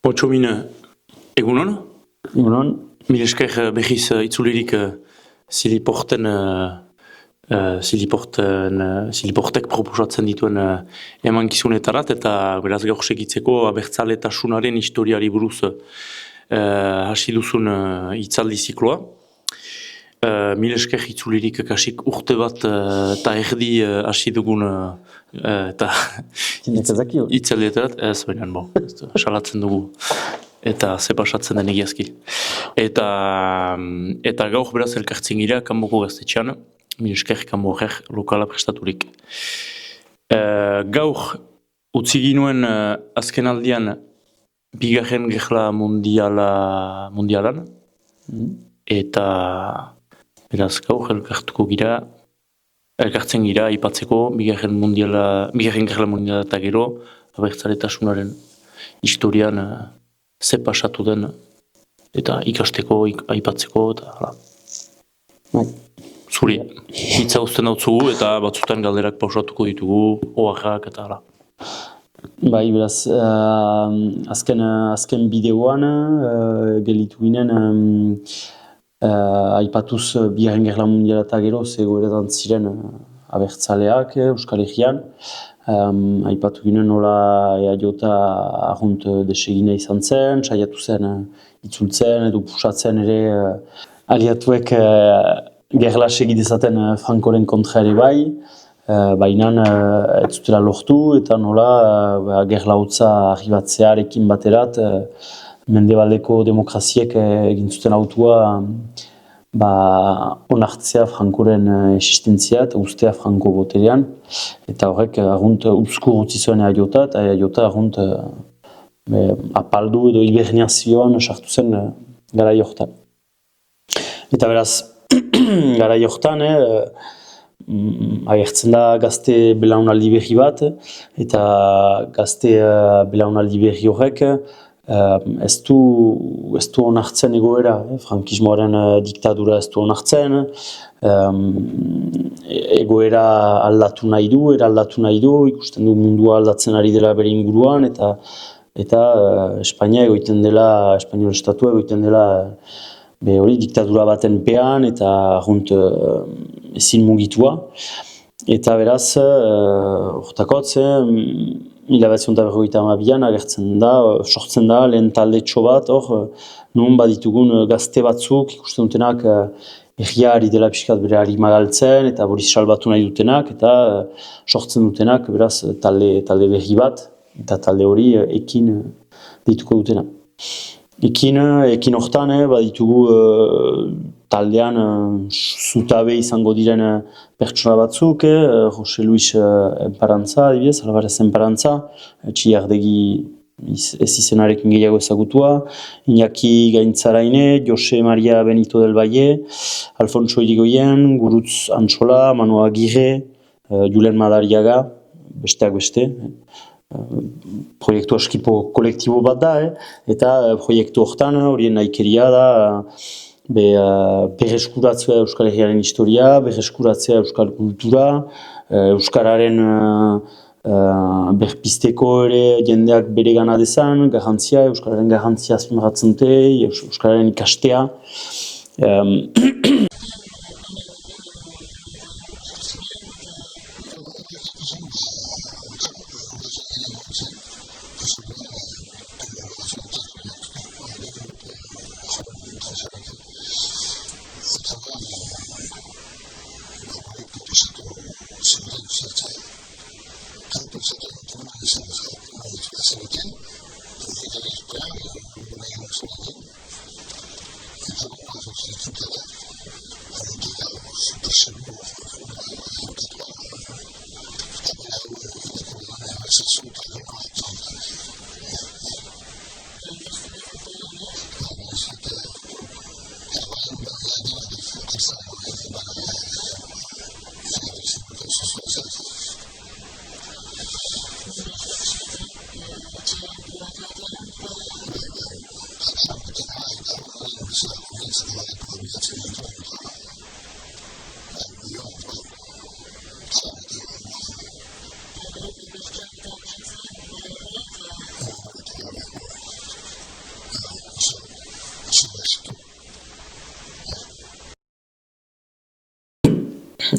Otxomin, egunon? Egunon. Mil esker behiz itzulirik Ziliportek proposatzen dituen emankizunetarat eta beraz gaur segitzeko abertzaletasunaren historiari buruz hasi duzun hitzaldi zikloa. Mil esker itzulirik kasik urte bat eta erdi hasi dugun hitzaldietarat, ez baina, salatzen dugu. Eta ze pasatzen den egiazki. Eta gaur beraz elkartzen gira kanboko gaztetxean, mil esker kanbo horrek lokala prestaturik. Gaur utzi ginuen azken aldian bigarren gerla mundialan, eta beraz gaur elkartzen gira aipatzeko bigarren gerla mundiala eta gero abertzaletasunaren historian ze pasatu den, eta ikasteko, aipatzeko, eta hala. Zuri, hitza uzten dautzugu, eta batzutan galderak pausatuko ditugu, oharrak, eta hala. Bai, beraz, azken bideoan, gelitu ginen, aipatuz bigarren gerla mundiala eta gero, zegoeretan ziren abertzaleak Euskal Herrian. Aipatu ginen nola EAJ arrunt desegina izan zen, saiatu zen itzultzen edo pusatzen ere aliatuek gerla segidezaten Frankoren kontra ere bai, baina ez zutela lortu eta nola gerla hotza arribatzearekin baterat Mendebaldeko demokraziek egin zuten autua onartzea Frankoren existentzia eta ustea Franko boterean. Eta horrek arrunt uzkur utzi zuen EAJ eta EAJ arrunt apaldu edo hibernazioan sartu zen garai hortan. Eta beraz, garai hortan agertzen da gazte belaunaldi berri bat, eta gazte belaunaldi berri horrek ez du onartzen egoera, frankismoaren diktadura ez du onartzen, egoera aldatu nahi du, ikusten du mundua aldatzen ari dela bere inguruan, eta Espainia egoiten dela, Espainiol estatua egoiten dela hori diktadura baten pean eta arrunt ezin mugitua. Eta beraz, hortakotz, 1952an agertzen da, sortzen da, lehen taldetxo bat, non baditugun gazte batzuk, ikusten dutenak herria ari dela pixkat bere harima galtzen, eta Boris salbatu nahi dutenak, eta sortzen dutenak, beraz, talde berri bat, eta talde hori ekin dituko dutena. Ekin hortan, baditugu taldean zutabe izango diren pertsona batzuk, Jose Luis Enparantza, adibidez, Alvarez Enparantza, Txillardegi ez izenarekin gehiago ezagutua, Iñaki Gaintzaraine, Jose Maria Benito del Valle, Alfonso Irigoyen, Gurutz Antxola, Manu Agirre, Julen Madariaga, besteak beste. Proiektu askipo kolektibo bat da, eta proiektu hortan horien nahikeria da berreskuratzea Euskal Herriaren historia, berreskuratzea Euskal kultura, Euskararen berpizteko ere jendeak bere gana dezan, garrantzia, Euskararen garrantzia azpimarratzen dute, Euskararen ikastea.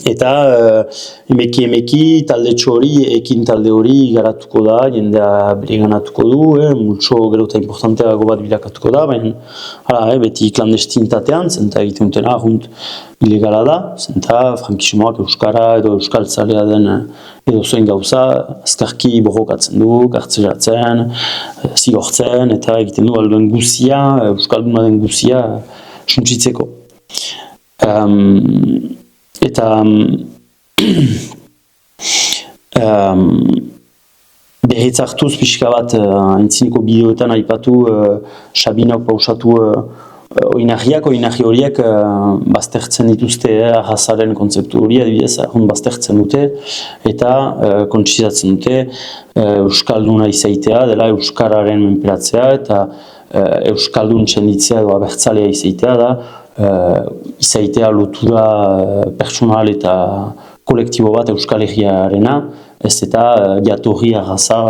Eta emeki talde hori, ekin talde hori garatuko da, jendea bereganatuko du, multso gero eta importanteago bat bilakatuko da, baina beti klandestinitatean, zenta egiten dutena ahunt ilegala da, zenta frankismoak euskara edo euskaltzalea den edo zuen gauza, azkarki borrokatzen du, kartzeratzen, zigortzen, eta egiten du alduen guzia, euskalduna den guzia suntsitzeko. Eta behetz hartuz pixka bat aintzineko bideoetan aipatu Sabinok pausatu oinarriak horiek baztertzen dituzte arrazaren kontzeptu hori, adibidez, baztertzen dute eta kontsizatzen dute euskalduna izaitea, dela euskararen menperatzea eta euskaldun txenditzea edo abertzalea izaitea da, izaitea lotura pertsonal eta kolektibo bat Euskal Herriarena, ez eta jatorri arraza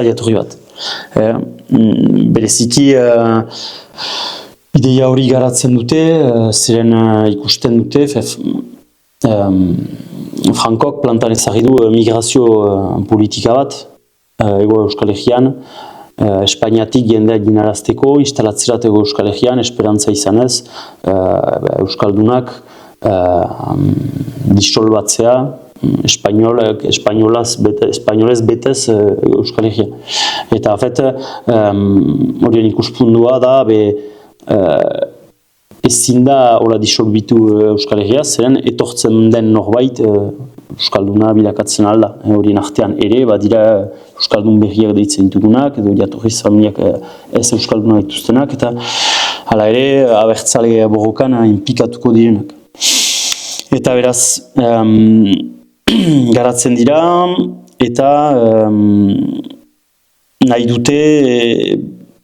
jatorri bat. Bereziki ideia hori garatzen dute, ziren ikusten dute, Frankok plantan ezagri du migrazio politika bat, ego Euskal Herrian, Espainiatik jendea ginarazteko, instalatzerateko Euskal Herrian, esperantza izanez, Euskaldunak disolbatzea, espainolez betez Euskal Herrian. Eta horien ikuspundua da, ezin da hola disolbitu Euskal Herria, zeren etortzen den norbait Euskalduna bilakatzen alda. Horien artean ere, badira Euskaldun berriak deitzen ditugunak, edo jatorriz familiak ez Euskalduna dituztenak, eta hala ere abertzale borrokan inplikatuko direnak. Eta beraz, garatzen dira, eta nahi dute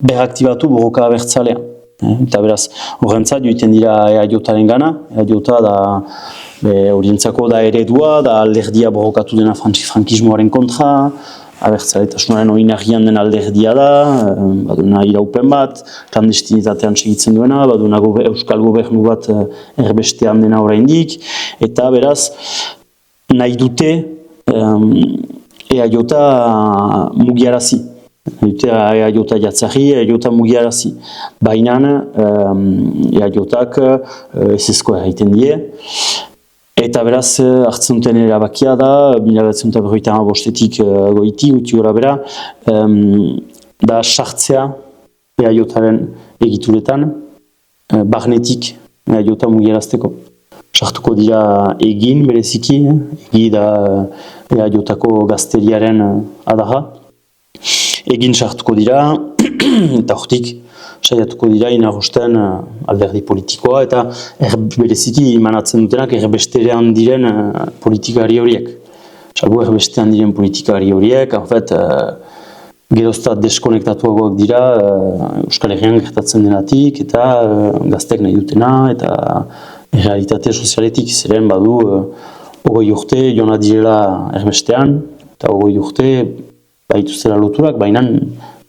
beraktibatu borroka abertzalea. Eta beraz, horrentzat joiten dira EAJaren gana, EAJ da horientzako da eredua, da alderdia borrokatu dena frankismoaren kontra, abertzaletasunaren oinarrian den alderdia da, baduna iraupen bat, klandestinitatean segitzen duena, baduna euskal gobernu bat erbestean dena oraindik, eta beraz, nahi dute EAJ mugiarazi. EAJ jatzari, EAJ mugiarazi. Baina EAJak ezezkoa egiten die. Eta beraz, hartzen duten erabakia da, 1955 goiti, guti gora bera, da sartzea EAJaren egituretan, barnetik EAJ mugiarazteko. Sartuko dira egin bereziki, egi da EAJako gazteriaren adarra. Egin sartuko dira, eta hortik saiatuko dira inarosten alderdi politikoa, eta bereziki imanatzen dutenak erbestean diren politikari horiek. Salbu erbestean diren politikari horiek, geroztat deskonektatuagoak dira Euskal Herrian gertatzen denatik, eta gaztek nahi dutena, eta errealitate sozialetik zeren badu 20 urte joan direla erbestean, eta 20 urte baituztela loturak, baina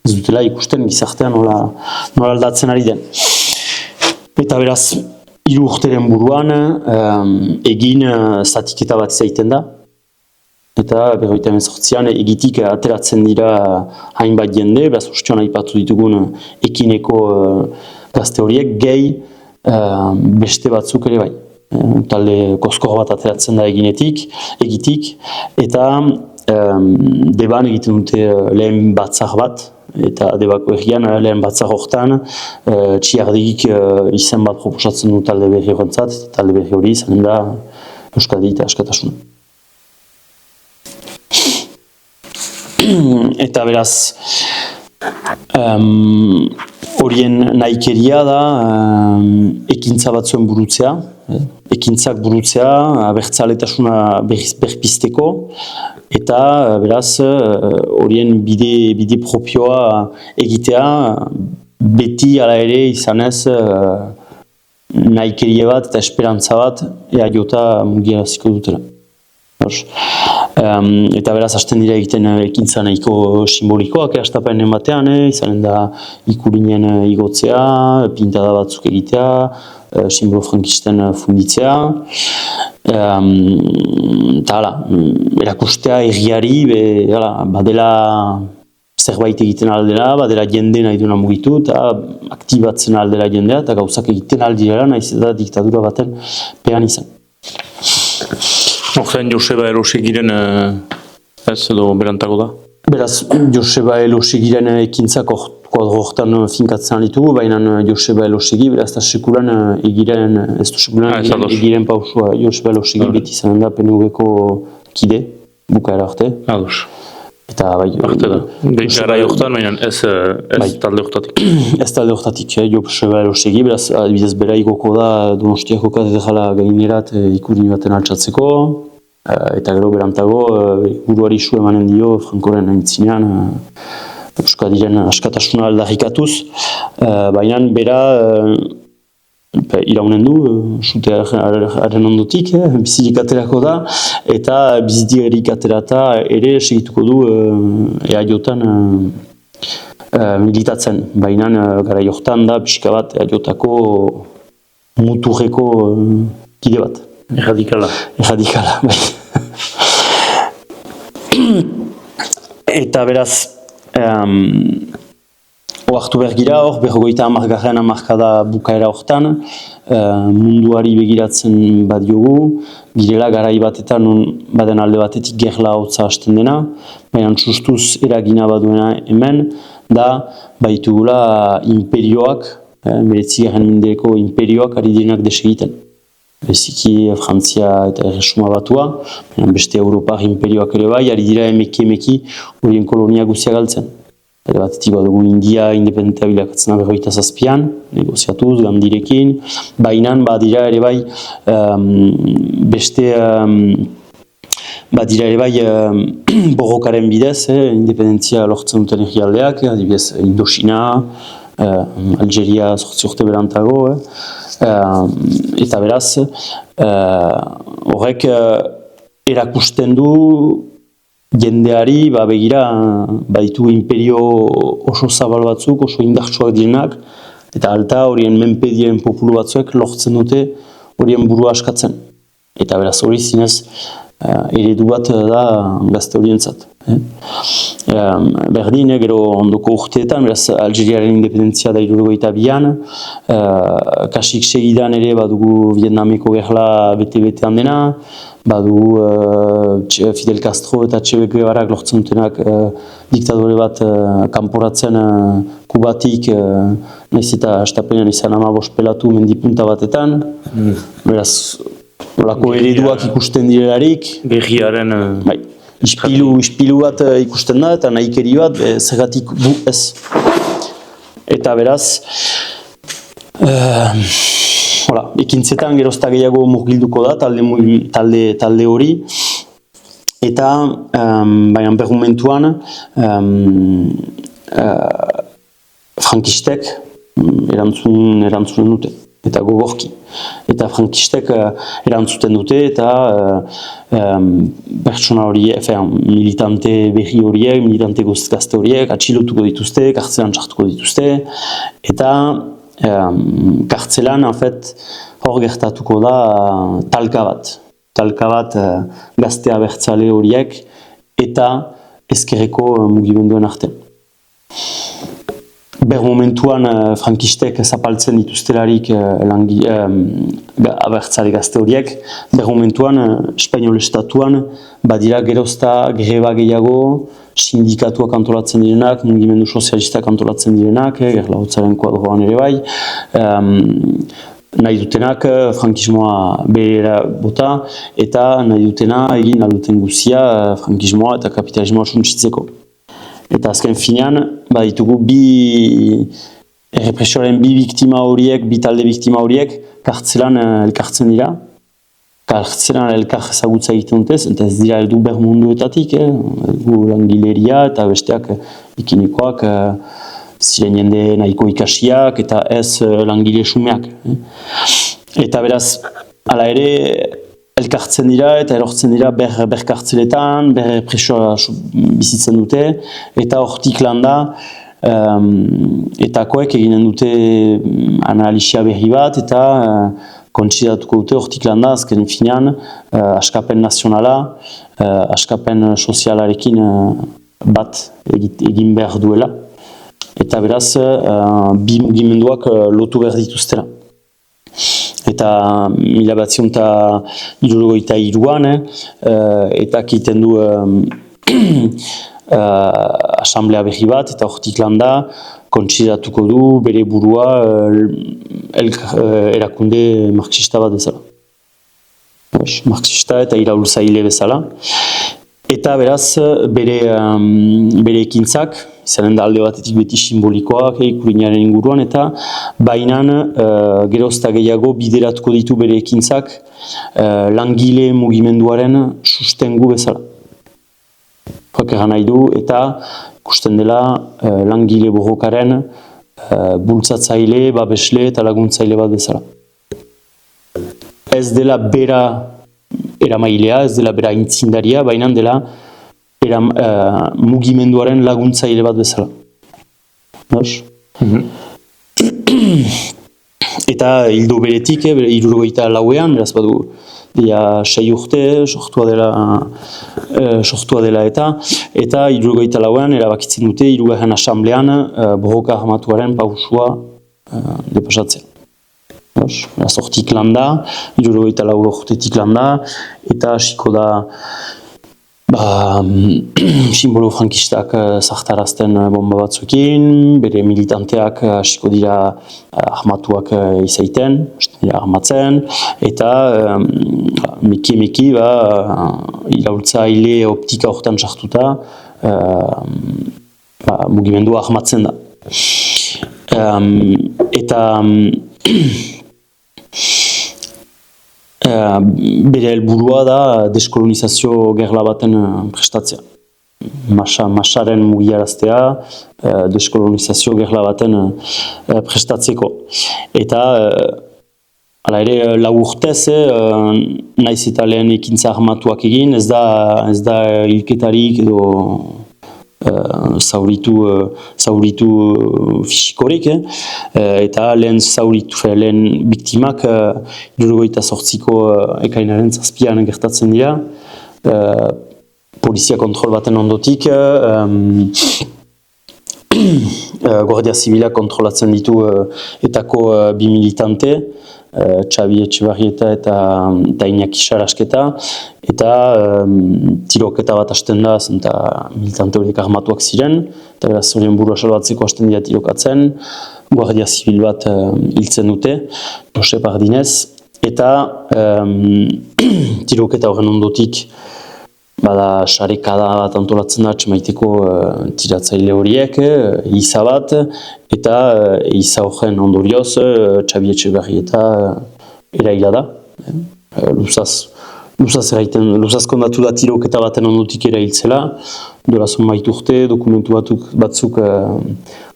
ez dutela ikusten gizartean nola aldatzen ari den. Eta beraz, 3 urteren buruan egin zatiketa bat izaiten da. Eta 1948an egitik ateratzen dira hainbat jende, beraz ustioan aipatu ditugun ekineko gazte horiek, gehi beste batzuk ere bai. Talde koskor bat ateratzen da egitik, eta deban egiten dute lehen batzar bat, eta debako herrian lehen batzar hortan txiardegik izen bat proposatzen du talde berri horrentzat, talde berri hori izanen da Euskadi eta askatasuna. Eta beraz, horien nahikeria da ekintza batzuen burutzea, ekintzak burutzea, abertzaletasuna berpizteko, eta beraz horien bide propioa egitea beti ala ere izanez nahikeria bat eta esperantza bat EAJ mugiaraziko dutela. Eta beraz, hasten dira egiten ekintza nahiko simbolikoak, astapenen batean, izanen da ikurinen igotzea, pintada batzuk egitea, simbolo frankisten funditzea, eta erakustea herriari, badela zerbait egiten aldera, badela jende nahi duena mugitu, eta aktibatzen aldera jendea, eta gauzak egiten aldirela, nahiz eta diktadura baten pean izan. Horzen Joseba Elosegiren ez edo berantago da? Beraz, Joseba Elosegiren ekintzak kuadro horretan finkatzen ditugu, baina Joseba Elosegi, beraz, eta sekulan egiren, ez du sekulan egiren pausua, Joseba Elosegi beti izan da PNV-ko kide, bukaera arte. Ados. Eta bai... Arte da, gara horretan, baina ez talde horretatik. Ez talde horretatik, Joseba Elosegi, beraz, adibidez bera igoko da Donostiako katedral gainerat ikurin baten altxatzeko, eta gero berantago buruari su emanen dio Frankoren aintzinean Euskadiren askatasuna aldarrikatuz, baina bera iraunen du, sutearen ondotik, bizirik aterako da, eta bizirik aterata ere segituko du EAJ-tan militatzen, baina gara jortan da pixka bat EAJ-tako muturreko kide bat. Erradikala. Erradikala, bai. Eta beraz, oartu behar gira hor, 50. hamarkada bukaera hortan, munduari begiratzen badiogu, girela garai batetan baden alde batetik gerla hotza hasten dena, baina sustuz eragina baduena hemen, da baitugula imperioak, 19. mendeko imperioak ari direnak desegiten. Beziki Frantzia eta Erresuma Batua, beste Europar imperioak ere bai, ari dira emeki horien kolonia guzia galtzen. Eta batetik badugu India independentea bilakatzen 47an, negoziatuz, Gandirekin, baina badira ere bai beste badira ere bai borrokaren bidez, independentzia lortzen duten herrialdeak, adibidez Indochina, Algeria 8 urte berantago, eta beraz, horrek erakusten du jendeari, begira, baditu imperio oso zabal batzuk, oso indartsuak direnak, eta alta horien menpe diren populu batzuek lortzen dute horien burua askatzen. Eta beraz hori zinez eredu bat da gazte horientzat. Berdin, gero ondoko urteetan, beraz Algeriaren independentzia da 72an, kasik segidan ere badugu Vietnameko gerla bete-betean dena, badugu Fidel Castro eta Che Guevarak lortzen dutenak diktadore bat kanporatzen Kubatik, nahiz eta astapenean izan 15 pelatu mendipunta batetan, beraz olako ereduak ikusten direlarik. Gerriaren... Ispilu bat ikusten da eta nahikeri bat zergatik bu ez. Eta beraz, ekintzetan gerozta gehiago murgilduko da talde hori. Eta baina berrumentuan frankistek erantzunen dute. Eta gogorki. Eta frankistek erantzuten dute eta pertsona horiek, militante berri horiek, militante gazte horiek atxilotuko dituzte, kartzelan txartuko dituzte, eta kartzelan hor gertatuko da talka bat gazte abertzale horiek eta ezkerreko mugimenduen artean. Momentuan frankistek zapaltzen dituztelarik abertzale gazte horiek, momentuan Espainol Estatuan badira gerozta greba gehiago, sindikatuak antolatzen direnak, mugimendu sozialistak antolatzen direnak, gerla hotzaren kuadroan ere bai, nahi dutenak frankismoa behera bota, eta nahi dutena egin alduten guzia frankismoa eta kapitalismoa suntsitzeko. Eta azken finean, ditugu represioaren bi talde biktima horiek, kartzelan elkartzen dira. Kartzelan elkar ezagutza egiten dutez, eta ez dira heldu bermunduetatik, langileria eta besteak ikinikoak, ziren jende nahiko ikasiak eta ez langile xumeak. Eta beraz, hala ere, elkartzen dira eta erortzen dira berkartzeletan, presioa bizitzen dute, eta hortik landa etakoek eginen dute analisia berri bat eta kontsidatuko dute hortik landa azken finean askapen nazionala, askapen sozialarekin bat egin behar duela. Eta beraz, bi mugimenduak lotu behar dituztera. Eta 1973an, eta egiten du asamblea berri bat, eta hortik landa, kontsidatuko du bere burua erakunde marxista bat bezala. Marxista eta iraultzaile bezala. Eta beraz, bere ekintzak, izanen da alde batetik beti simbolikoak ikurinaren inguruan, eta bainan gerozta gehiago bideratuko ditu bere ekintzak langile mugimenduaren sustengu bezala. Egan nahi du, eta ikusten dela langile borrokaren bultzatzaile, babesle eta laguntzaile bat bezala. Ez dela bera eramailea, ez dela bera intzindaria, baina dela mugimenduaren laguntzaile bat bezala. Eta hildo beretik, 74ean, beraz badu, 6 urte, sortua dela eta 74ean erabakitzen dute 3. asamblean borroka armatuaren pausua depasatzea. Hortik landa, 74 urtetik landa, eta hasiko da simbolo frankistak zartarazten bomba batzuekin, bere militanteak hasiko dira armatuak izaiten, armatzen, eta meki iraultzaile optika horretan sartuta mugimendua armatzen da. Eta bere helburua da deskolonizazio gerla baten prestatzea. Masaren mugiaraztea, deskolonizazio gerla baten prestatzeko. Eta hala ere, 4 urtez, naiz eta lehen ekintza armatuak egin, ez da hilketarik edo zauritu fisikorik, eta lehen biktimak 78ko ekainaren 7an gertatzen dira, polizia kontrol baten ondotik, Guardia Zibilak kontrolatzen ditu etako 2 militante, Xabi Etxebarrieta eta Iñaki Sarasketa, eta tiroketa bat hasten da, eta militante horiek armatuak ziren, eta beraz horien burua salbatzeko hasten dira tirokatzen, Guardia Zibil bat hiltzen dute, Jose Pardinez, eta tiroketa horren ondotik bada sarekada bat antolatzen da txemaiteko tiratzaile horiek, iza bat, eta iza horren ondorioz Xabi Etxebarrieta eraila da. Luzaz kondatu da tiroketa baten ondotik erailtzela, dola zonbait urte, dokumentu batzuk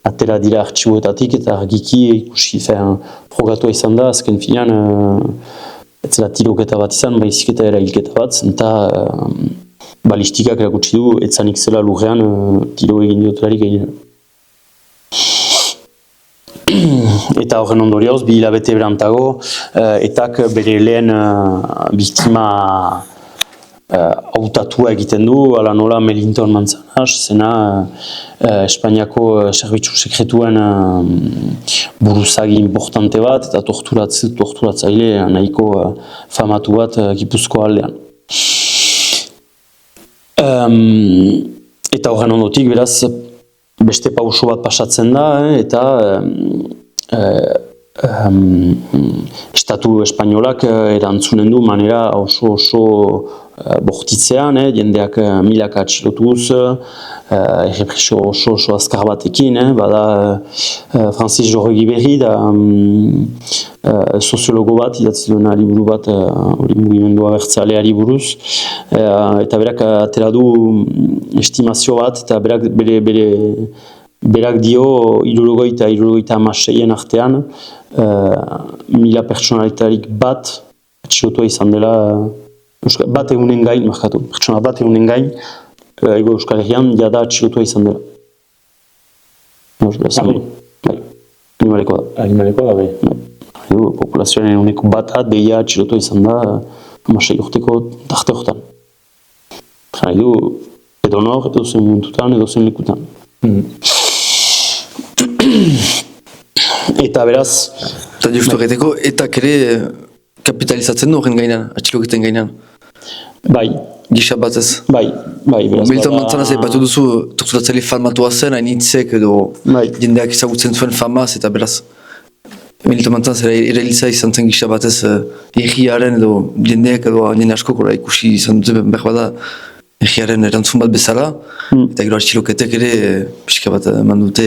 atera dira artxiboetatik, eta argiki ikusi frogatua izan da, azken finean ez zela tiroketa bat izan, baizik eta erailketa bat, eta balistikak erakutsi du, etzanik zela lurrean tiro egin diotelarik egin. Eta horren ondorioz, 2 hilabete berantago, etak bere lehen biktima hautatua egiten du, ala nola Melinton Manzanas, zena Espainiako zerbitzu sekretuen buruzagi importante bat, eta torturatzaile nahiko famatu bat Gipuzkoa aldean. Eta horren ondotik, beraz, beste pauso bat pasatzen da, eta Estatu Espainolak erantzunen du manera oso bortitzean, jendeak milaka atxilotuz, errepresio oso azkar batekin, bada Francis Jorregi berri da soziologo bat, idatzi duena liburu bat, mugimendua abertzaleari buruz, eta berak atera du estimazio bat, eta berak dio 76 artean 1000 pertsonalitarik bat atxilotua izan dela bat egunen gain, pertsona bat egunen gain, Ego Euskal Herrian jada atxilotua izan dela. Bai, animalekoa da. Animalekoa da, bai. Populazioaren uneko bata deia atxilotua izan da 16 urteko tarte horretan. Edo nor, edo zen muntutan, edo zen lekutan. Eta beraz... Eta justu egiteko, etak ere kapitalizatzen du horren gainan, atxiloketen gainan. Bai. Gisa batez. Bai, beraz... Militan mantzanaz batu duzu, torturatzaile falmatua zen, hain hitzek edo jendeak ezagutzen zuen famaz, eta beraz... Militan mantzanaz erailtza izan zen gisa batez egiaren edo jendeak edo jende askokora ikusi izan dute behar bada egiaren erantzun bat bezala, eta gero atxiloketek ere pixka bat eman dute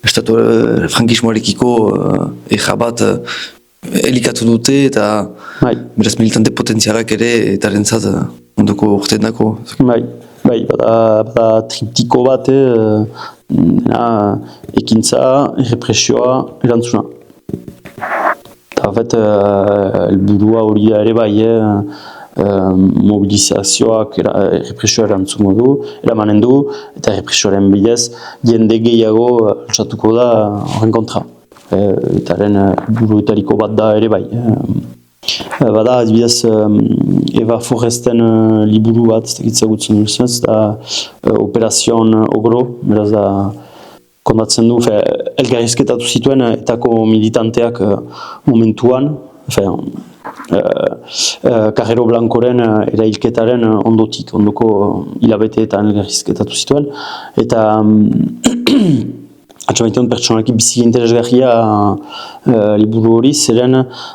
estatu frankismoarekiko ega bat elikatu dute eta beraz militante potentzialak ere eta rentzat ondoko urtean dako. Bai, bada triptiko bat, ekintza, errepresioa, erantzuna. Eta helburua hori da ere bai, mobilizazioak errepresioa erantzungo du, eramanen du, eta errepresioaren bidez jende gehiago altsatuko da horren kontra. Etaren helburuetariko bat da ere bai. Bada, adibidez, Eva Forresten liburu bat, ez dakitza gutzen duzunez, da Operazion Ogro, beraz da kondatzen du, elgarrizketatu zituen etako militanteak momentuan, Carrero Blancoren erailketaren ondoko hilabeteetan elgarrizketatu zituen, eta atxamaitean pertsonalki bizi interesgarria liburu hori, zeren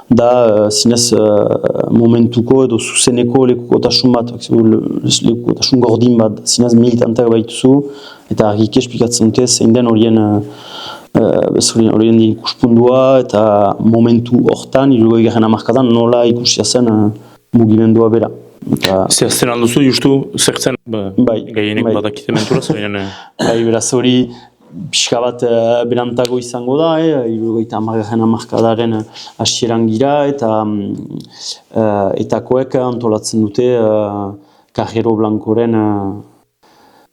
da zinez momentuko edo zuzeneko lekukotasun bat, lekukotasun gordin bat, zinez militanteak baituzu, eta argiki esplikatzen dute zein den horien ikuspundua eta momentu hortan, 60. hamarkadan, nola ikusia zen mugimendua bera. Zehazten alduzu, justu, zertzen gehienek badakite menturaz? Bai, beraz hori, pixka bat berantago izango da, 60. hamarkadaren hasieran gira, eta etakoek antolatzen dute Carrero Blancoren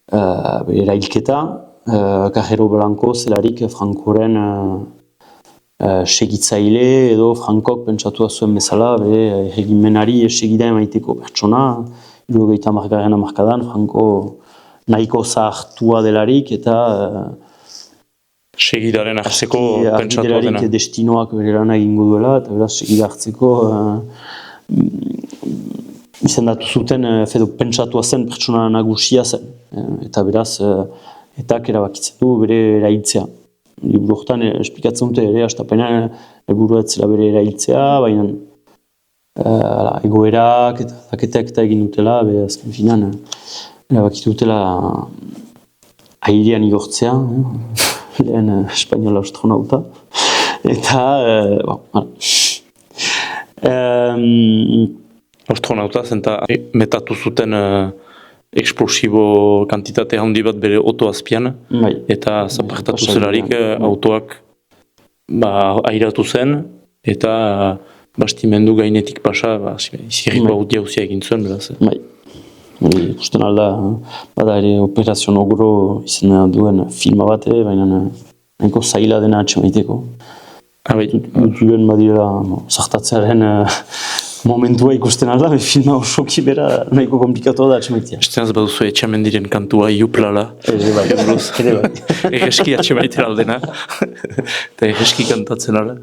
erailketa. Carrero Blanco zelarik Francoren segitzaile edo Frankok pentsatua zuen bezala, erregimenari segida emaiteko pertsona, 60. hamarkadan Franco nahiko zahartua delarik eta segidaren hartzeko pentsatua dena. Destinoak bere lana egingo duela, eta beraz segida hartzeko izendatu zuten pentsatua zen pertsona nagusia zen. Eta beraz, etak erabakitzen du bere erailtzea. Liburu horretan esplikatzen dute ere, hastapenean helburua ez zela bere erailtzea, baina egoerak eta zaketak eta egin dutela, azken finan erabakitu dutela airean igortzea, lehen espainola astronauta, eta, astronauta zenta metatu zuten eksplosibo kantitate handi bat bere oto azpian, eta zapartatu zelarik autoak airatu zen, eta bastimendu gainetik pasa, izirriko hautia hauzia egin zuen, beraz. Ikusten alda, bada ere Operazion Ogro izena duen filma bat, baina nahiko zaila dena atxemaiteko. Dutuen badira zartatzearen momentua ikusten alda, filma osoki bera nahiko komplikatu da atxemaitea. Estenaz baduzu etxamendiren kantua iuplala. Egeski atxemaitera aldena. Eta egeski kantatzen ala.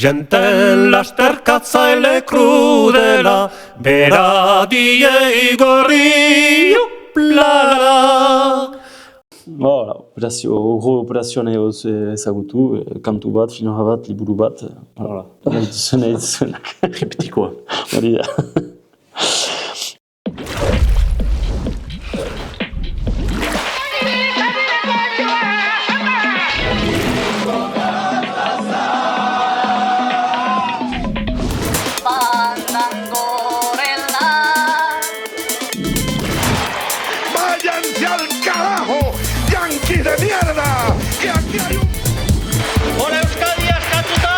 Jenten lasterkatzaile krudela, bera die igorri iuplala. Operazioa nahi ezagutu, kantu bat, filma bat, liburu bat. Nahi zuenak. Triptikoa. Hori da. ¡Váyanse al carajo, yanquis de mierda! ¡Que aquí hay un... ¡Hola, Euskadi, askatuta!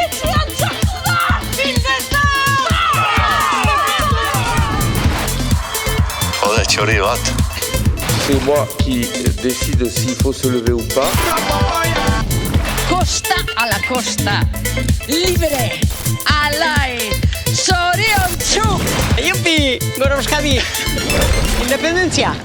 ¡Etxean txakuda! txori bat. C'est moi qui décide s'il faut se lever ou pas. Costa a la costa, libre, alai, zoriontsu! Yupi, Gora Euskadi! Independentzia!